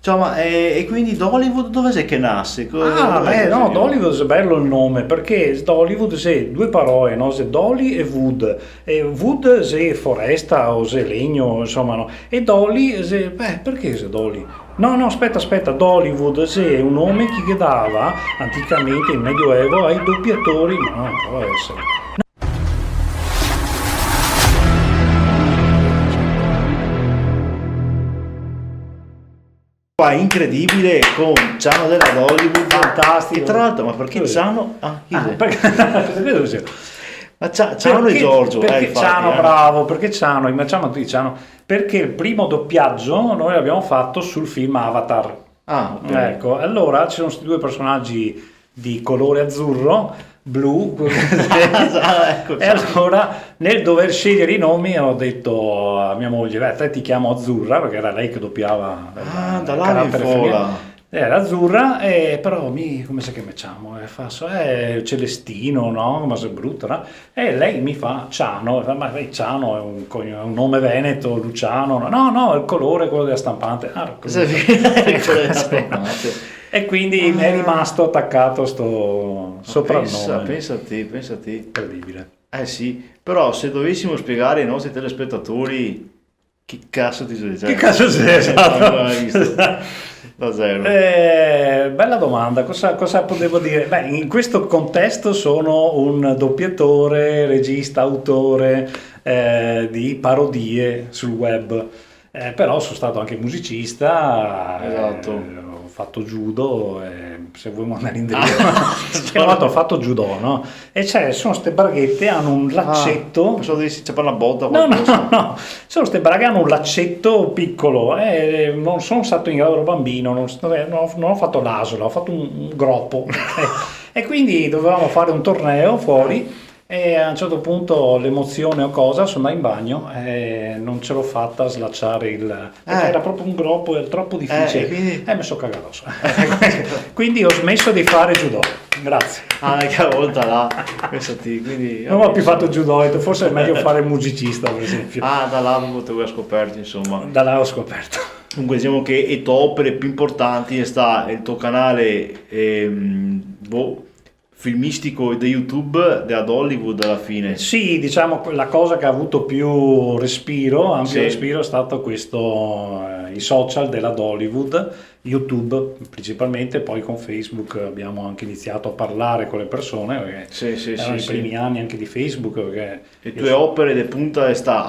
Cioè, ma, e quindi Dollywood dove sei che nasce? Ah, Dov'è beh, che no, si- Dollywood è bello il nome, perché Dollywood se due parole, no? Se Dolly e Wood. E Wood se foresta o se legno, insomma, no. E Dolly se... Beh, perché se Dolly? No, no, aspetta, Dollywood se è un nome che dava anticamente in Medioevo ai doppiatori, ma no, può essere. Qua è incredibile con Ciano della Dollywood. Fantastico. E tra l'altro, ma perché Cos'è? Ciano? Ah, chi sei? Perché, cosa credo sia? Ma Ciano e Giorgio, Perché infatti, Ciano, bravo, perché Ciano, facciamo tutti Ciano, perché il primo doppiaggio noi l'abbiamo fatto sul film Avatar. Ah, ok. Ecco, allora ci sono questi due personaggi di colore azzurro, blu, Ah, ecco, e allora nel dover scegliere i nomi ho detto a mia moglie, beh, te ti chiamo Azzurra, perché era lei che doppiava Da il là mi carattere femminile. fola. Era azzurra, però come si chiamiamo? Celestino, no? Ma sei brutta, no? E lei mi fa Ciano, ma Ciano è un nome veneto, Luciano, no, è il colore, quello della stampante. Ah, Cosa e quindi mi è rimasto attaccato sto soprannome. Pensa a te. Incredibile. Eh sì, però se dovessimo spiegare ai nostri telespettatori che cazzo ti sei Che cazzo sei, esatto. Non l'hai visto. Da zero. Bella domanda, cosa potevo dire? Beh, in questo contesto sono un doppiatore, regista, autore di parodie sul web, però sono stato anche musicista, Esatto. ho fatto judo, se vuoi andare in dritto, ho fatto judo, no? E sono ste braghette, hanno un laccetto. Pensavo di c'è per una botta. No, sono queste braghe, hanno un laccetto piccolo, non sono stato in grado, ero bambino, non ho fatto l'asolo, ho fatto un groppo e quindi dovevamo fare un torneo fuori e a un certo punto l'emozione o cosa, sono andato in bagno e non ce l'ho fatta a slacciare perché era proprio un groppo, era troppo difficile quindi... e mi sono cagato addosso. Quindi ho smesso di fare judo, grazie. Che volta là, pensati, quindi... Non ho più fatto judo, ho detto, forse è meglio fare il musicista, per esempio. Da là te ho scoperto, insomma. Da là ho scoperto. Comunque diciamo che le tue opere più importanti sta il tuo canale filmistico di YouTube da Hollywood alla fine. Sì, diciamo la cosa che ha avuto più respiro, ampio Sì. respiro, è stato questo, i social della Dollywood, YouTube principalmente, poi con Facebook abbiamo anche iniziato a parlare con le persone, perché erano i primi anni anche di Facebook. Perché le tue opere di punta sta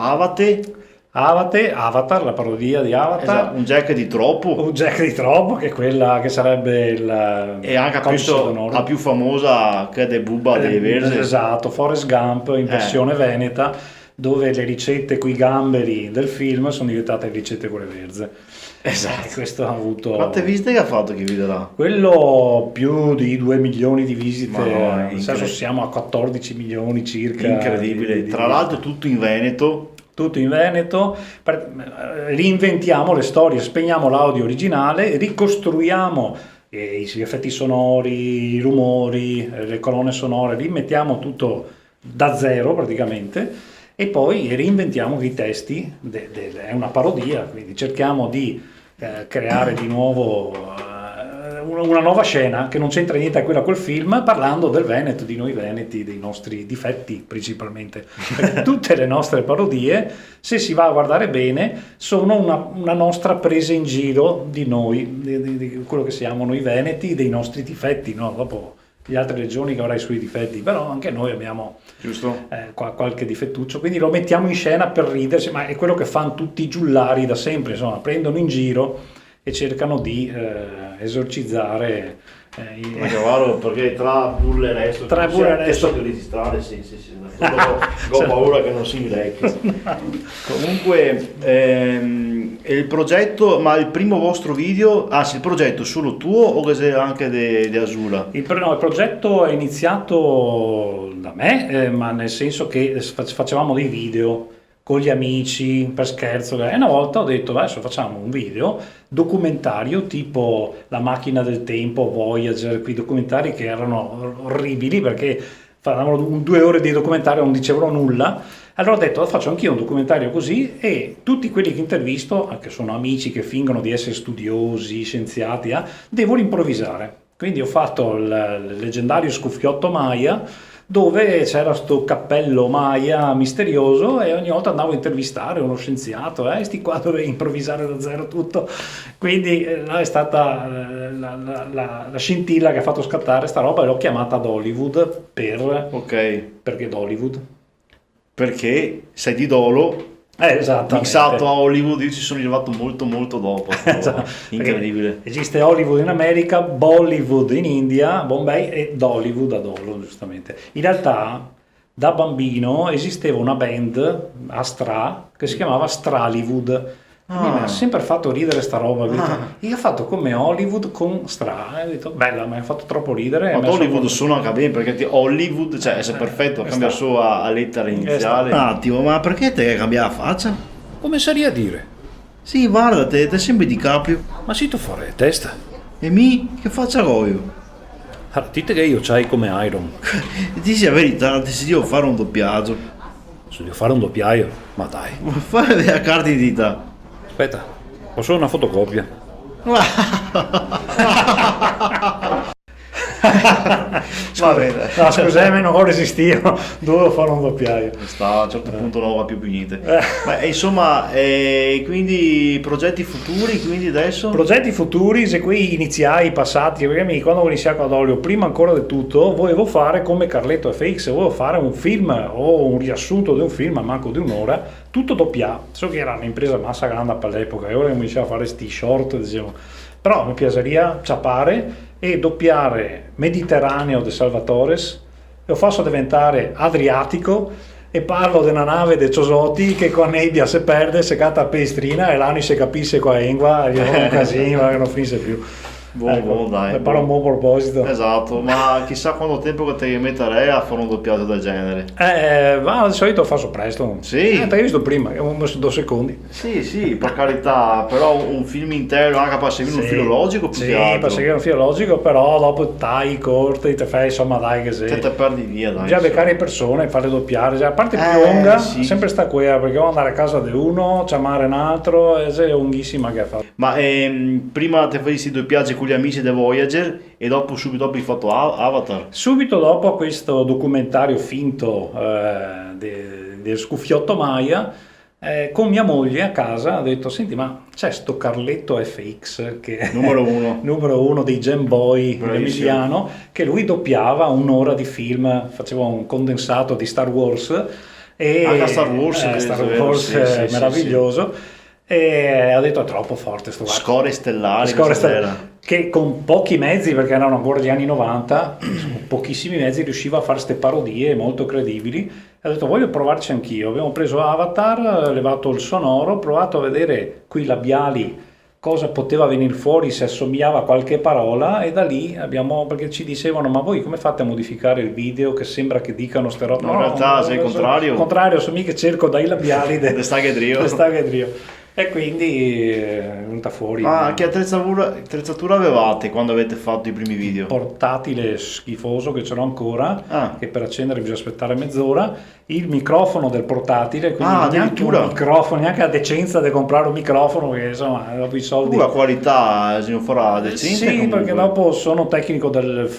Avatar, la parodia di Avatar. Esatto, un Jack di troppo. Un Jack di troppo, che è quella che sarebbe il e anche la più famosa che è De Bubba delle Verze. Esatto, Forrest Gump in versione veneta, dove le ricette coi gamberi del film sono diventate ricette con le verze. Esatto. Questo ha avuto... Quante visite che ha fatto che video là? Quello più di 2 milioni di visite, adesso siamo a 14 milioni circa. Incredibile, tra l'altro tutto in Veneto. Tutto in Veneto, reinventiamo le storie, spegniamo l'audio originale, ricostruiamo gli effetti sonori, i rumori, le colonne sonore, rimettiamo tutto da zero praticamente e poi reinventiamo i testi, è una parodia, quindi cerchiamo di creare di nuovo una nuova scena che non c'entra niente a quella col film, parlando del Veneto, di noi veneti, dei nostri difetti principalmente. Perché tutte le nostre parodie, se si va a guardare bene, sono una nostra presa in giro di noi, di quello che siamo noi veneti, dei nostri difetti, no? Dopo le altre regioni che avranno i suoi difetti, però anche noi abbiamo qualche difettuccio, quindi lo mettiamo in scena per riderci, ma è quello che fanno tutti i giullari da sempre, insomma, prendono in giro e cercano di esorcizzare Ma cavallo, perché tra burle e resto di registrare, sì. Ho paura che non si invecchi. Comunque il progetto, ma il primo vostro video, il progetto è solo tuo o che anche di Asura? Il progetto è iniziato da me, ma nel senso che facevamo dei video con gli amici per scherzo, e una volta ho detto adesso facciamo un video documentario tipo La macchina del tempo, Voyager, quei documentari che erano orribili perché facevano 2 ore di documentario, non dicevano nulla. Allora ho detto, faccio anch'io un documentario così e tutti quelli che intervisto, anche sono amici che fingono di essere studiosi, scienziati, devono improvvisare. Quindi ho fatto il leggendario Scuffiotto Maya, dove c'era sto cappello Maya misterioso e ogni volta andavo a intervistare uno scienziato, sti qua dove improvvisare da zero tutto. Quindi è stata la scintilla che ha fatto scattare sta roba e l'ho chiamata Dollywood perché Dollywood. Perché sei di Dolo, mixato a Hollywood, io ci sono arrivato molto molto dopo. Esatto, incredibile. Esiste Hollywood in America, Bollywood in India, Bombay e Dollywood a Dolo, giustamente. In realtà da bambino esisteva una band a Stra che si chiamava Strallywood. Mi ha sempre fatto ridere sta roba. Io ho fatto come Hollywood con Stra. Ho detto bella, mi ha fatto troppo ridere. Ma Hollywood suona anche bene perché Hollywood, cioè è perfetto, cambia solo a lettera iniziale. Un attimo, ma perché te cambia la faccia? Come sai a dire? Sì, guarda, te sempre di caprio. Ma sì, tu fare testa. E che faccia ho io? Allora, dite che io c'hai come Iron. Dici la verità, decidevo fare un doppiaggio. Se devo fare un doppiaio? Ma dai. Fare la carta d'identità. Aspetta, ho solo una fotocopia. Va bene. No, scusami, non ho resistito, dovevo fare un doppiaio. A un certo punto non va più niente. Ma insomma, quindi progetti futuri, quindi adesso? Progetti futuri, se qui iniziai, passati, perché quando ho iniziato ad Olio, prima ancora di tutto, volevo fare come Carletto FX, volevo fare un film o un riassunto di un film a manco di un'ora, tutto doppiato. So che era un'impresa massa grande all'epoca e ora che mi iniziavo a fare sti short, diciamo. Però mi piaceria ciapare e doppiare Mediterraneo de Salvatores, lo faccio diventare Adriatico e parlo di una nave dei Ciosotti che con nebbia si perde, si cata a pestrina e l'anno si capisce qua lingua, è un casino che non finisce più. Buon, dai. Parla un buon proposito. Esatto, ma chissà quanto tempo che ti metterei a fare un doppiaggio del genere. Ma di solito lo faccio presto. Sì. Te hai visto prima, ho messo 2 secondi. Sì, per carità, però un film intero anche per seguire un filologico più che altro. Sì, per seguire un filologico, però dopo tagli corti, te fai insomma dai che sei. Te perdi via, dai. Già beccare le persone, farle doppiare, la parte più lunga sempre sta qui, perché devo andare a casa di uno, chiamare un altro, è lunghissima che fa. Ma prima ti facessi i doppiaggi con gli amici di Voyager e subito dopo hai fatto Avatar? Subito dopo questo documentario finto del Scuffiotto Maya, con mia moglie a casa ho detto, senti, ma c'è sto Carletto FX che numero uno numero uno dei Game Boy emiliano, che lui doppiava un'ora di film, faceva un condensato di Star Wars e anche Star Wars è meraviglioso. Sì. E ha detto è troppo forte sto Score stellari che con pochi mezzi, perché erano ancora gli anni 90, con pochissimi mezzi riusciva a fare queste parodie molto credibili. E ha detto voglio provarci anch'io. Abbiamo preso Avatar, levato il sonoro, provato a vedere qui labiali cosa poteva venire fuori, se assomigliava a qualche parola, e da lì perché ci dicevano ma voi come fate a modificare il video che sembra che dicano ste robe? No, in realtà sei il contrario. Al contrario, sono mica cerco dai labiali del Stagedrio. E quindi è venuta fuori. Ma che attrezzatura avevate quando avete fatto i primi video? Portatile schifoso che ce l'ho ancora, che per accendere bisogna aspettare mezz'ora. Il microfono del portatile, quindi neanche un microfono, neanche la decenza di comprare un microfono, che insomma dopo i soldi. La qualità si farà decente. Sì, comunque. Perché dopo sono tecnico del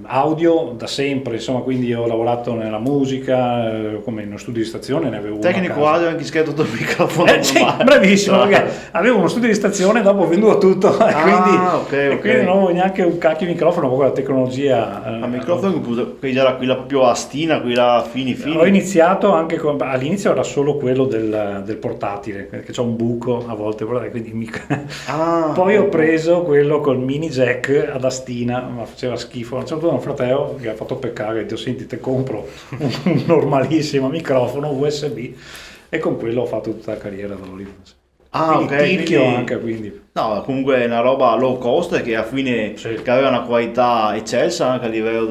audio da sempre, insomma, quindi ho lavorato nella musica, come in uno studio di stazione, ne avevo tecnico audio anche scherzo del microfono. Sì, bravissimo, perché avevo uno studio di stazione, dopo ho venduto tutto, quindi non avevo neanche un cacchio di microfono, con la tecnologia. Il microfono quella proprio a stina, quella fini. Ho iniziato anche all'inizio era solo quello del portatile, che c'è un buco a volte, quindi poi ho preso quello col mini jack ad astina, ma faceva schifo. A un certo punto un fratello che ha fatto peccare, ha detto senti te compro un normalissimo microfono USB, e con quello ho fatto tutta la carriera da quindi anche, quindi. No, comunque è una roba low cost che alla fine che aveva una qualità eccelsa anche a livello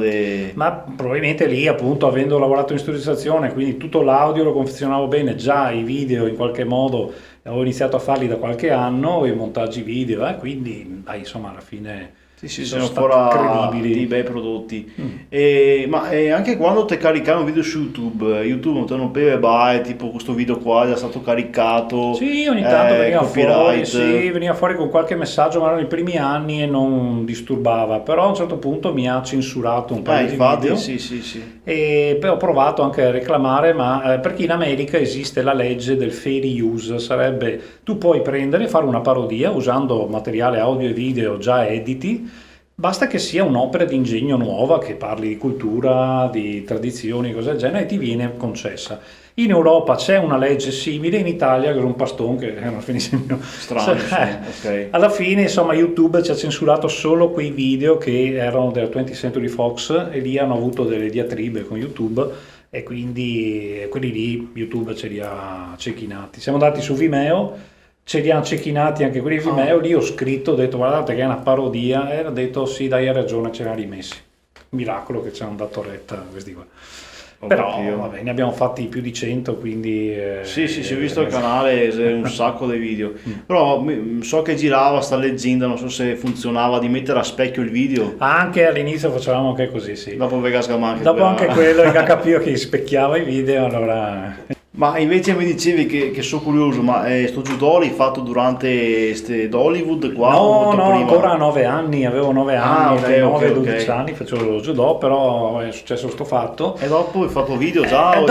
Ma probabilmente lì, appunto, avendo lavorato in studio di stazione, quindi tutto l'audio lo confezionavo bene, già i video in qualche modo avevo iniziato a farli da qualche anno, i montaggi video, quindi insomma alla fine Sì, sono sono stati fuori credibili. di bei prodotti. Ma anche quando te caricano un video su YouTube non te non bye, tipo questo video qua è già stato caricato, Sì, ogni tanto veniva fuori, sì, copyright. veniva fuori con qualche messaggio, ma erano i primi anni e non disturbava, però a un certo punto mi ha censurato un paio di Infatti, video. sì. E poi ho provato anche a reclamare, ma perché in America esiste la legge del fair use, sarebbe tu puoi prendere e fare una parodia usando materiale audio e video già editi, basta che sia un'opera di ingegno nuova, che parli di cultura, di tradizioni, cose del genere, e ti viene concessa. In Europa c'è una legge simile, in Italia che è un pastone che non finisce più. Strano, sì, ok. Alla fine, insomma, YouTube ci ha censurato solo quei video che erano della 20th Century Fox e lì hanno avuto delle diatribe con YouTube e quindi quelli lì YouTube ce li ha cecchinati. Siamo andati su Vimeo, ce li hanno cecchinati anche quelli di Vimeo, lì ho scritto, ho detto guardate che è una parodia e ho detto sì dai hai ragione, ce li ha rimessi. Miracolo che ci hanno dato retta questi qua. Però vabbè, ne abbiamo fatti più di 100, quindi... Sì, ho visto il canale, c'è un sacco di video. Però so che girava sta leggenda, non so se funzionava, di mettere a specchio il video. Anche all'inizio facevamo anche così, sì. Dopo Dopo anche quello, che ha capito che specchiava i video, allora... Ma invece mi dicevi che sono curioso, ma sto judo l'hai fatto durante d'Hollywood qua? No, prima? ancora 9 anni, avevo 9 anni, ok, dai 9 ok. 12 anni facevo lo judo, però è successo sto fatto. E dopo hai fatto video già? No,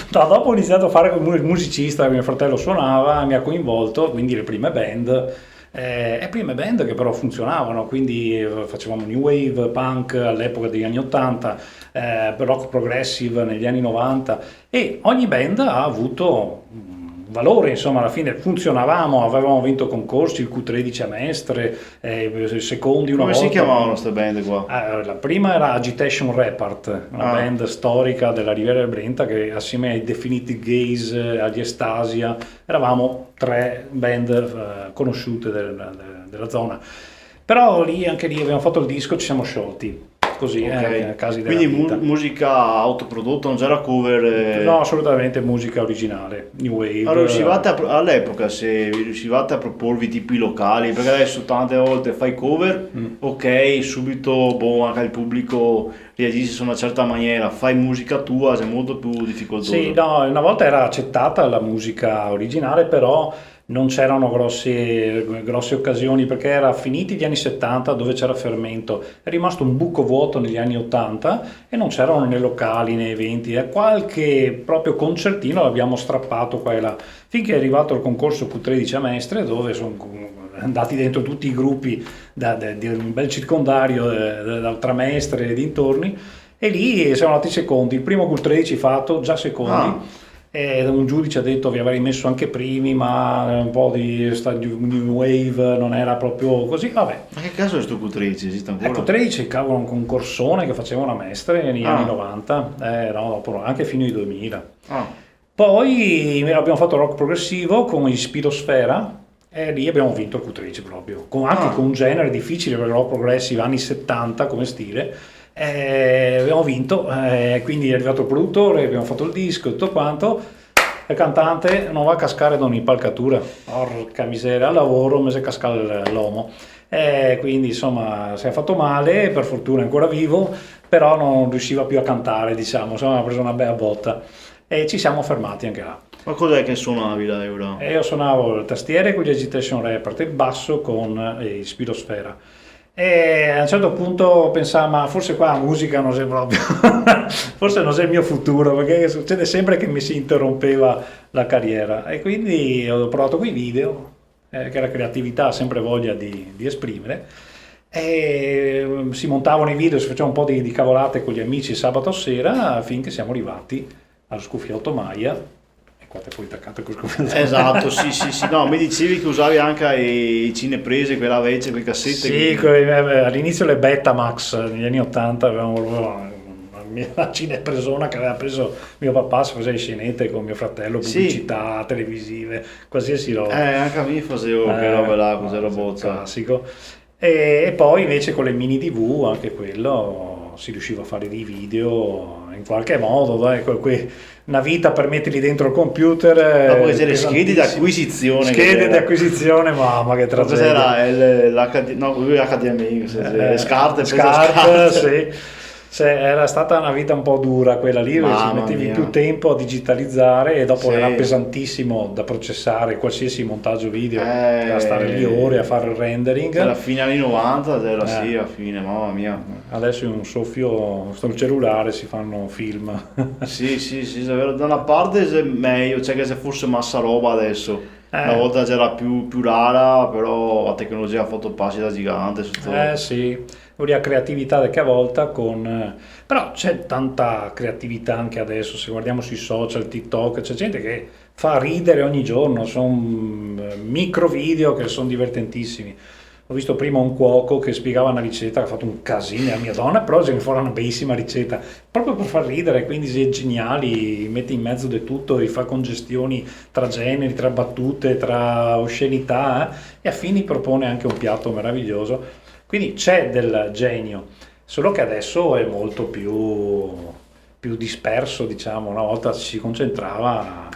dopo ho iniziato a fare come il musicista, mio fratello suonava, mi ha coinvolto, quindi le prime band. Prime band che però funzionavano, quindi facevamo new wave, punk all'epoca degli anni 80, rock progressive negli anni 90 e ogni band ha avuto un valore, insomma alla fine funzionavamo, avevamo vinto concorsi, il Q13 a Mestre, secondi una Come volta. si chiamavano queste band qua? La prima era Agitation Repart, una band storica della Riviera del Brenta che assieme ai Definitive Gaze, agli Estasia, eravamo 3 band conosciute della zona. Però anche lì abbiamo fatto il disco, ci siamo sciolti, così, casi della Quindi vita. musica autoprodotta, non c'era cover? No, assolutamente musica originale, new wave. Ma riuscivate all'epoca, se riuscivate a proporvi tipo i locali, perché adesso tante volte fai cover, ok, subito anche il pubblico reagisce in una certa maniera, fai musica tua, è molto più difficoltoso. Sì, no, una volta era accettata la musica originale, però non c'erano grosse occasioni perché era finiti gli anni 70 dove c'era fermento, è rimasto un buco vuoto negli anni 80 e non c'erano né locali né eventi, e qualche proprio concertino l'abbiamo strappato qua e là, finché è arrivato il concorso Q13 a Mestre dove sono andati dentro tutti i gruppi di un bel circondario tra Mestre e dintorni e lì siamo andati secondi, il primo Q13 fatto già secondi. E un giudice ha detto vi avrei messo anche primi, ma un po' di new wave non era proprio così, vabbè. Ma che caso è sto Q13? Esiste ancora? Ecco, 13, cavolo, un concorsone che facevano a Mestre negli anni 90, no, dopo, anche fino ai 2000. Poi abbiamo fatto rock progressivo con gli Spirosfera e lì abbiamo vinto il Q13 proprio, anche con un genere difficile per il rock progressive anni 70 come stile. Abbiamo vinto, quindi è arrivato il produttore, abbiamo fatto il disco, tutto quanto. Il cantante non va a cascare da un'impalcatura, porca miseria, al lavoro mi si è cascato l'uomo. Quindi insomma si è fatto male, per fortuna è ancora vivo, però non riusciva più a cantare, diciamo, insomma ha preso una bella botta e ci siamo fermati anche là. Ma cos'è che suonavi là, Eura? Io suonavo il tastiere con gli Agitation Repart e il basso con il Spirosfera. E a un certo punto pensavo, ma forse qua la musica non è proprio, forse non è il mio futuro, perché succede sempre che mi si interrompeva la carriera. E quindi ho provato quei video, che la creatività ha sempre voglia di esprimere, e si montavano i video, si faceva un po' di cavolate con gli amici sabato sera, finché siamo arrivati allo Scuffiotto Maia. Qua te poi attaccato con il Esatto, sì, no, mi dicevi che usavi anche i cineprese, quella vecchia, quelle cassette. Sì, all'inizio le Betamax negli anni 80 avevamo la cinepresona che aveva preso mio papà, si faceva le scenette con mio fratello, pubblicità televisive, qualsiasi roba. Anche a me facevo che roba là, cos'era bozza. Classico. E poi invece con le mini DV, anche quello, si riusciva a fare dei video in qualche modo, dai, una vita per metterli dentro il computer. Dopo che c'è le schede di acquisizione. Schede di acquisizione, mamma che tragedia. Cos'era l'HDMI, le scarpe, sì. Era stata una vita un po' dura quella lì, perché ci mettevi più tempo a digitalizzare e dopo era pesantissimo da processare qualsiasi montaggio video, da stare lì ore a fare il rendering. Alla fine anni 90 era sì, alla fine, mamma mia. Adesso in un soffio sul cellulare si fanno film. sì, è vero. Da una parte è meglio, cioè che se fosse massa roba adesso. Una volta c'era più rara, però la tecnologia ha fatto passi da gigante. Sì. La creatività che a volta però c'è tanta creatività anche adesso, se guardiamo sui social, TikTok, c'è gente che fa ridere ogni giorno, sono micro video che sono divertentissimi. Ho visto prima un cuoco che spiegava una ricetta che ha fatto un casino a mia donna, però viene fuori una bellissima ricetta, proprio per far ridere, quindi si è geniali, mette in mezzo di tutto e fa congestioni tra generi, tra battute, tra oscenità e a fine propone anche un piatto meraviglioso. Quindi c'è del genio, solo che adesso è molto più disperso, diciamo. Una volta ci si concentrava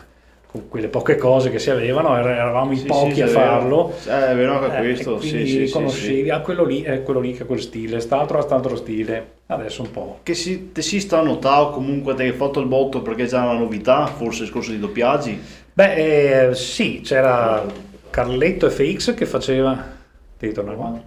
con quelle poche cose che si avevano, eravamo in pochi a farlo. È vero anche questo, quindi riconoscevi, quello lì è quello lì che ha quel stile, st'altro stile, adesso un po'. Che si sta notando comunque che hai fatto il botto perché c'era una novità, forse il corso di doppiaggi? Sì, c'era Carletto FX che faceva... Devi tornare?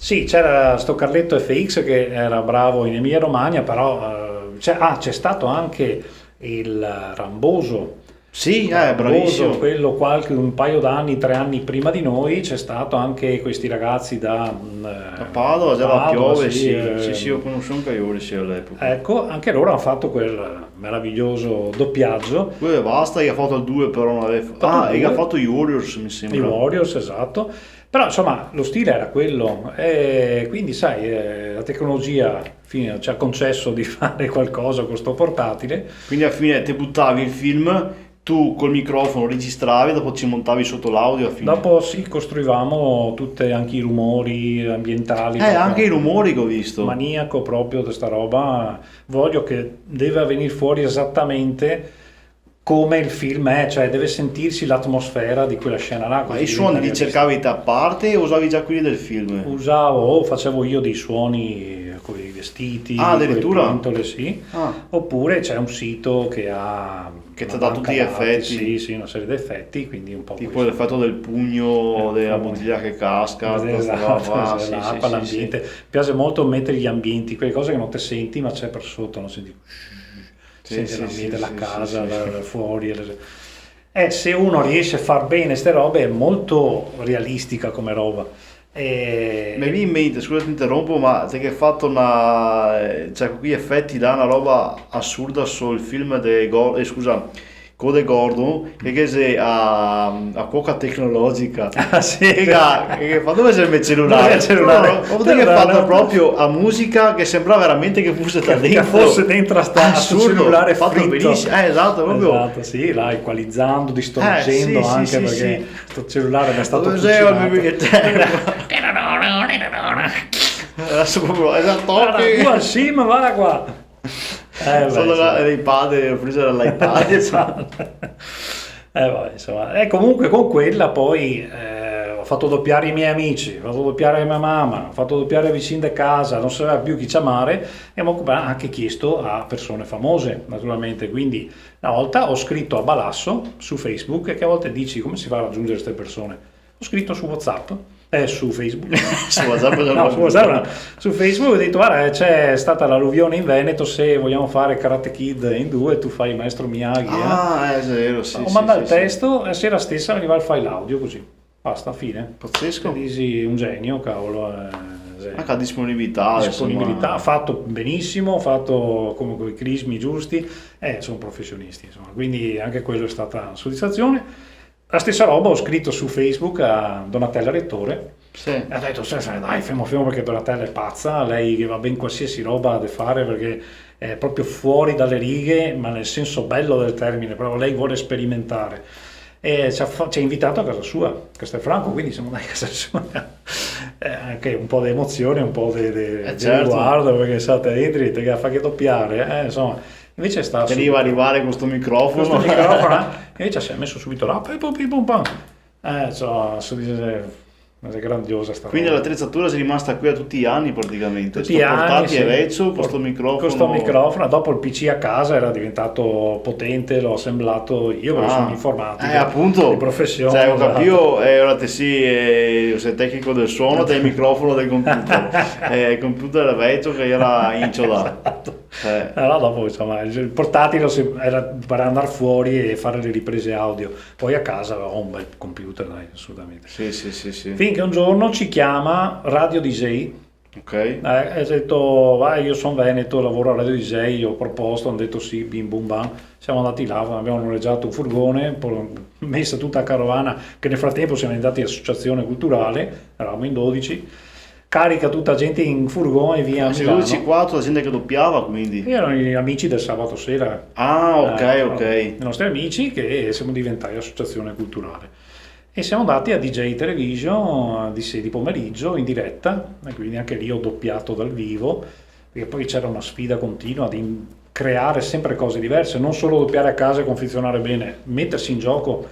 Sì, c'era sto Carletto FX che era bravo in Emilia Romagna, però c'è stato anche il Ramboso. Sì, bravissimo. Quello un paio d'anni, 3 anni prima di noi, c'è stato anche questi ragazzi da Padova, già la Piove, sì, ho conosciuto anche io all'epoca. Ecco, anche loro hanno fatto quel meraviglioso doppiaggio. Quello basta, che ha fatto il 2 però non aveva e ha fatto i Warriors, mi sembra. I Warriors, esatto. Però insomma lo stile era quello, e quindi sai, la tecnologia ci ha concesso di fare qualcosa con sto portatile. Quindi alla fine ti buttavi il film, tu col microfono registravi, dopo ci montavi sotto l'audio alla fine. Dopo sì, costruivamo anche i rumori ambientali. Anche i rumori che ho visto. Maniaco proprio questa roba, voglio che deve venire fuori esattamente come il film è, cioè deve sentirsi l'atmosfera di quella scena là. Ma i suoni li cercavi a parte o usavi già quelli del film? Facevo io dei suoni con i vestiti, addirittura? con le pentole, sì. Oppure c'è un sito che ti ha dato tutti gli effetti. Sì, una serie di effetti, quindi un po' tipo l'effetto del pugno, della bottiglia che casca, l'acqua, l'ambiente. Mi piace molto mettere gli ambienti, quelle cose che non ti senti ma c'è per sotto, non senti l'ambiente, la casa, fuori. Se uno riesce a far bene queste robe è molto realistica come roba. Mi viene in mente, scusa ti interrompo, ma te che hai fatto con quegli effetti là, una roba assurda sul film Code Gordon, che sei a poca tecnologica. Che ha fatto vedere il mio cellulare. Che ha fatto proprio a musica che sembrava veramente che fosse da dentro. Fosse dentro a cellulare fatto benissimo. Esatto, proprio. Esatto, sì, là equalizzando, distorcendo anche perché sto cellulare mi è stato ma guarda qua. Sono l'iPad, ho preso dall'iPad. Esatto. Insomma, comunque con quella poi ho fatto doppiare i miei amici, ho fatto doppiare mia mamma, ho fatto doppiare vicini di casa, non sapeva più chi chiamare e mi ho anche chiesto a persone famose, naturalmente. Quindi una volta ho scritto a Balasso su Facebook, che a volte dici come si fa a raggiungere queste persone. Ho scritto su WhatsApp. Su Facebook. Su WhatsApp su Facebook ho detto guarda c'è stata l'alluvione in Veneto, se vogliamo fare Karate Kid in 2 tu fai il maestro Miyagi. È vero, sì. Ho mandato il testo e sera stessa arriva il file audio così. Basta, fine. Pazzesco. Dici un genio, cavolo. Anche la disponibilità. Ha fatto benissimo, ha fatto come con i crismi giusti, sono professionisti, insomma. Quindi anche quello è stata una soddisfazione. La stessa roba ho scritto su Facebook a Donatella Rettore. Sì. Ha detto dai fermo perché Donatella è pazza, lei che va ben qualsiasi roba da fare perché è proprio fuori dalle righe, ma nel senso bello del termine, però lei vuole sperimentare. E ci ha invitato a casa sua, Castelfranco, quindi siamo andati a casa sua anche un po' di emozione, un po' di certo. riguardo, perché state entri e te fa che doppiare, insomma. Invece sta Che arrivare con questo microfono. Invece si è messo subito là, pum pam. Insomma, è grandiosa sta Quindi roba. l'attrezzatura si è rimasta qui a tutti gli anni praticamente. Tutti gli anni, portati sì. e Vezzo, questo microfono. Dopo il PC a casa era diventato potente, l'ho assemblato io perché sono informatico appunto, di professione. Cioè, ho capito, ora te sei tecnico del suono, te il microfono del computer. Il computer era Vezzo che era inciodato. Allora dopo insomma il portatile era per andare fuori e fare le riprese audio, poi a casa ho un bel computer, dai, assolutamente. Sì. Finché un giorno ci chiama Radio DJ. Ok.12-4, la gente che doppiava, quindi. Erano gli amici del sabato sera. Ok. I nostri amici che siamo diventati associazione culturale. E siamo andati a DJ Television di pomeriggio in diretta, e quindi anche lì ho doppiato dal vivo, perché poi c'era una sfida continua di creare sempre cose diverse, non solo doppiare a casa e confezionare bene, mettersi in gioco.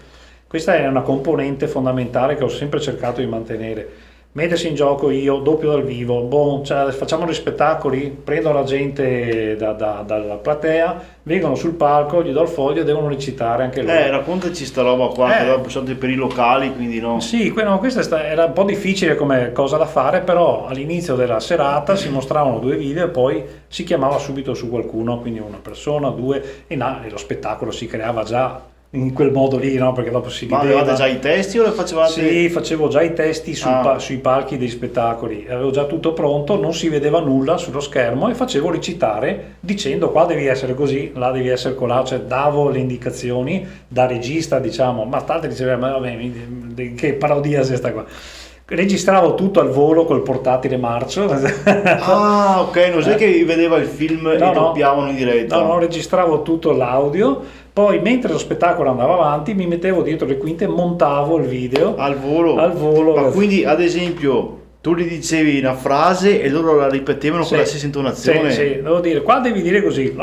Questa è una componente fondamentale che ho sempre cercato di mantenere. Mettersi in gioco io, doppio dal vivo, cioè, facciamo dei spettacoli, prendo la gente dalla platea, vengono sul palco, gli do il foglio e devono recitare anche loro. Raccontaci sta roba qua, che dopo sono per i locali, quindi no. Sì, questa era un po' difficile come cosa da fare, però all'inizio della serata si mostravano 2 video e poi si chiamava subito su qualcuno, quindi una persona, 2, e lo spettacolo si creava già in quel modo lì, no? Perché dopo si rideva. Ma avevate già i testi o le facevate? Sì, facevo già i testi sui palchi dei spettacoli, avevo già tutto pronto, non si vedeva nulla sullo schermo e facevo recitare dicendo qua devi essere così, là devi essere colà, cioè davo le indicazioni da regista, diciamo, ma tanti dicevano ma vabbè, che parodia è questa qua. Registravo tutto al volo col portatile marcio. Ok, non sai che vedeva il film e doppiavano in diretta. No, registravo tutto l'audio, poi mentre lo spettacolo andava avanti mi mettevo dietro le quinte e montavo il video al volo. Ma quindi ad esempio tu gli dicevi una frase e loro la ripetevano con la stessa intonazione? Sì, devo dire, qua devi dire così,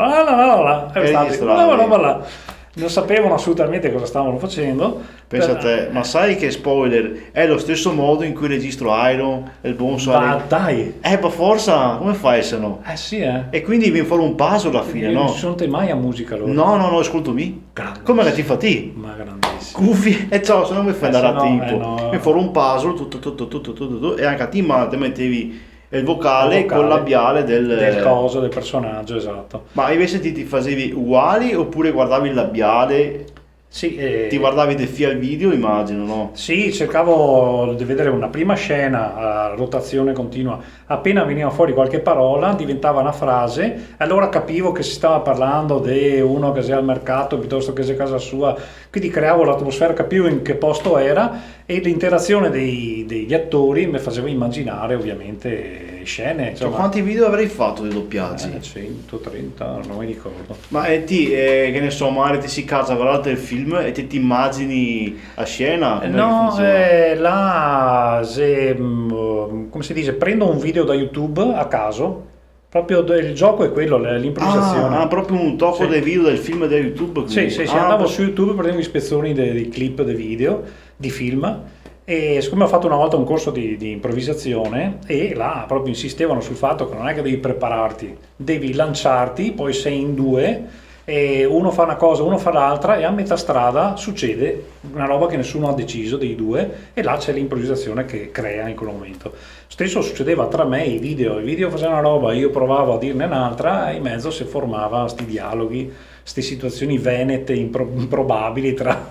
non sapevano assolutamente cosa stavano facendo. Pensa a te, ma sai che spoiler, è lo stesso modo in cui registro Iron e il buon Ma dai! Ma forza, come fai se no? Sì, E quindi viene fuori un puzzle alla fine, no? Non sono te mai a musica loro? No, ascoltami. Come che ti fa te? Ma grandissimo. Cuffie, e ciao, se no mi fai andare a tempo. Viene fuori un puzzle, tutto, e anche a te te mettevi il vocale col labiale del coso, del personaggio, esatto. Ma invece ti facevi uguali oppure guardavi il labiale? Sì, ti guardavi dei fil al video, immagino, no? Sì, cercavo di vedere una prima scena a rotazione continua. Appena veniva fuori qualche parola, diventava una frase, allora capivo che si stava parlando di uno che sia al mercato piuttosto che sia a casa sua. Quindi creavo l'atmosfera, capivo in che posto era e l'interazione degli attori mi faceva immaginare ovviamente scene. Cioè, quanti video avrei fatto di doppiaggi? 130, non mi ricordo. Ma che ne so, magari ti si casa a guardare il film e ti immagini a scena? No, come si dice, prendo un video da YouTube a caso. Proprio il gioco è quello, l'improvvisazione. Proprio un tocco dei video del film da YouTube? Quindi. Sì, andavo su YouTube, prendevo ispezioni dei clip, dei video, di film, e siccome ho fatto una volta un corso di improvvisazione e là proprio insistevano sul fatto che non è che devi prepararti, devi lanciarti, poi sei in 2 e uno fa una cosa, uno fa l'altra e a metà strada succede una roba che nessuno ha deciso dei 2 e là c'è l'improvvisazione che crea in quel momento. Stesso succedeva tra me e i video facevano una roba, io provavo a dirne un'altra e in mezzo si formava sti dialoghi, queste situazioni venete improbabili tra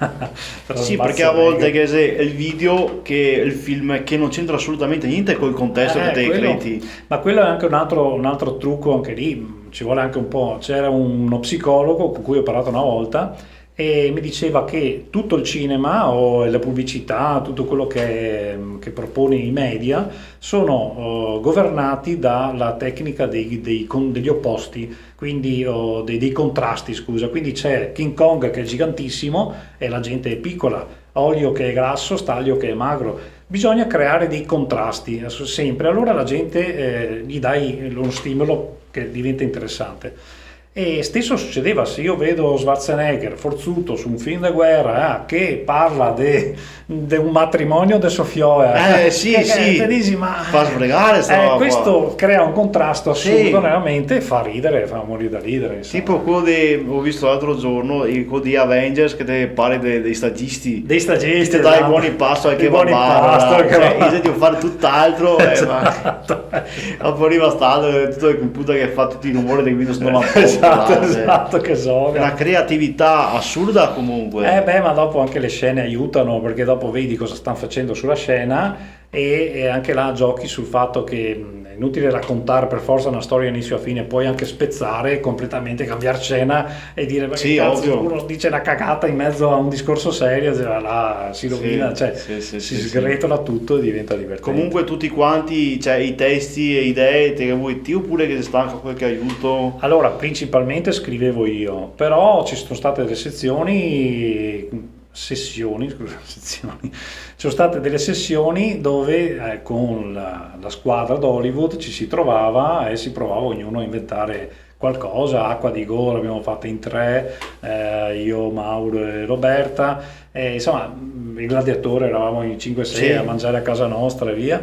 sì, perché a volte che se il video che il film che non c'entra assolutamente niente col contesto che te credi. Ma quello è anche un altro trucco, anche lì ci vuole anche un po'. C'era uno psicologo con cui ho parlato una volta e mi diceva che tutto il cinema o la pubblicità, tutto quello che propone i media sono governati dalla tecnica degli opposti, quindi dei contrasti, scusa. Quindi c'è King Kong che è gigantissimo e la gente è piccola, Olio che è grasso, Staglio che è magro. bisogna creare dei contrasti sempre, allora la gente gli dai lo stimolo che diventa interessante. E stesso succedeva, se io vedo Schwarzenegger forzuto su un film di guerra che parla di un matrimonio di Sofia, sì, te dici, ma fa sbregare questo crea un contrasto assurdo nella mente e fa ridere, fa morire da ridere, insomma. Tipo ho visto l'altro giorno quello di Avengers che te parli dei stagisti che dai esatto. buoni pasto anche buoni pasto che di fare tutt'altro esatto. Dopo arriva stato tutto il computer che fa tutti i rumori del Windows 98 esatto, che so. Una creatività assurda comunque. Ma dopo anche le scene aiutano, perché dopo vedi cosa stanno facendo sulla scena e anche là giochi sul fatto che è inutile raccontare per forza una storia inizio a fine, puoi anche spezzare completamente, cambiare scena e dire sì, cazzo, uno dice una cagata in mezzo a un discorso serio, là si rovina, si sgretola tutto e diventa divertente. Comunque tutti quanti, i testi e idee te che vuoi te oppure che ti stanca qualche aiuto? Allora, principalmente scrivevo io, però ci sono state delle sessioni, ci sono state delle sessioni dove con la squadra d'Hollywood ci si trovava e si provava ognuno a inventare qualcosa. Acqua di Go l'abbiamo fatta in 3, io, Mauro e Roberta, insomma il Gladiatore eravamo in 5-6 a mangiare a casa nostra e via.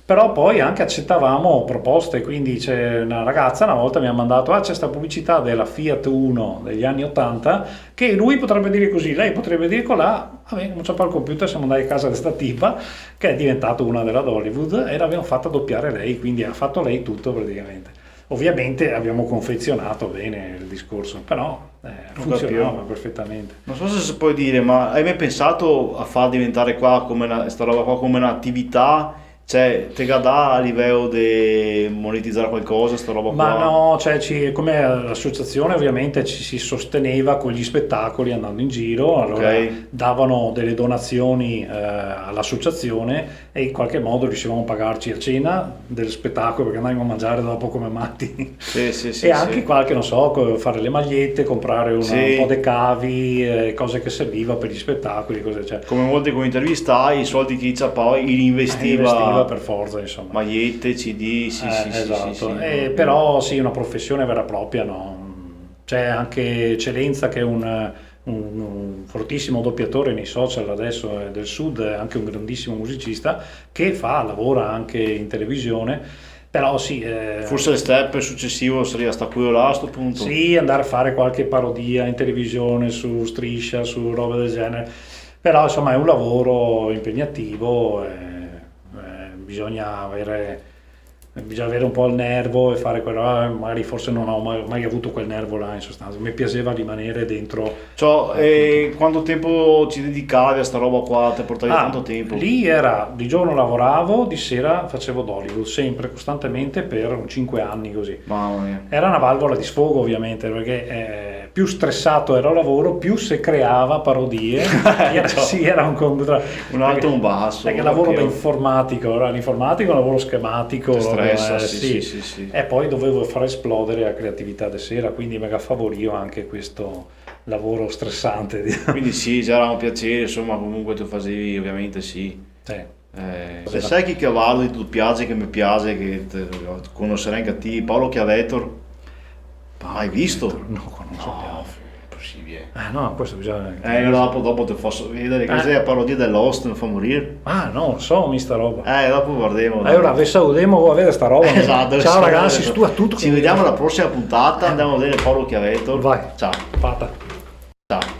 Però poi anche accettavamo proposte, quindi c'è una ragazza una volta mi ha mandato c'è sta pubblicità della Fiat Uno degli anni 80 che lui potrebbe dire così, lei potrebbe dire colà, vabbè, non c'è il computer, siamo andati a casa di questa tipa che è diventata una della Hollywood e l'abbiamo fatta doppiare lei, quindi ha fatto lei tutto praticamente. Ovviamente abbiamo confezionato bene il discorso, però funzionava perfettamente. Non so se si può dire, ma hai mai pensato a far diventare sta roba qua come un'attività? Cioè, te dà a livello di monetizzare qualcosa, sta roba qua? Ma no, come associazione ovviamente ci si sosteneva con gli spettacoli andando in giro, allora davano delle donazioni all'associazione e in qualche modo riuscivamo a pagarci a cena dello spettacolo perché andavamo a mangiare dopo come matti. Sì, e anche qualche, non so, fare le magliette, comprare un po' di cavi, cose che serviva per gli spettacoli, cose, cioè. Come molti con intervistai, i soldi che c'ha poi li investiva per forza, insomma, magliette, CD, esatto. Però sì, una professione vera e propria no. C'è anche Celenza che è un fortissimo doppiatore nei social adesso del sud, è anche un grandissimo musicista che lavora anche in televisione, però sì, forse il step successivo sarebbe sta quello là a sto punto, sì, andare a fare qualche parodia in televisione su Striscia, su roba del genere, però insomma è un lavoro impegnativo. Bisogna avere un po' il nervo e fare quello, magari forse non ho mai avuto quel nervo là, in sostanza mi piaceva rimanere dentro. Quanto tempo ci dedicavi a sta roba qua? Ti portavi tanto tempo? Lì di giorno lavoravo, di sera facevo Hollywood, sempre, costantemente per 5 anni così. Mamma mia. Era una valvola di sfogo ovviamente, perché più stressato era il lavoro, più se creava parodie. Era un alto e un basso. Perché lavoro da informatico, l'informatico è un lavoro schematico, sì. E poi dovevo far esplodere la creatività di sera, quindi mega favorivo anche questo lavoro stressante. Quindi sì, già era un piacere, insomma, comunque tu facevi ovviamente sì. Se sai chi cavallo di tu piace, che mi piace, che conoscerai anche a te, Paolo Chiavetor. Hai visto? No, non sappiamo. Impossibile. No, questo bisogna. Dopo ti faccio vedere che sei a parodia dell'Host, mi fa morire. No, non so, sta roba. Dopo guardiamo. Allora, vi salutiamo a vedere sta roba. Esatto. Ciao ragazzi, tu a tutto. Ci vediamo alla prossima puntata, andiamo a vedere Paolo Chiavetor. Vai. Ciao. Pata. Ciao.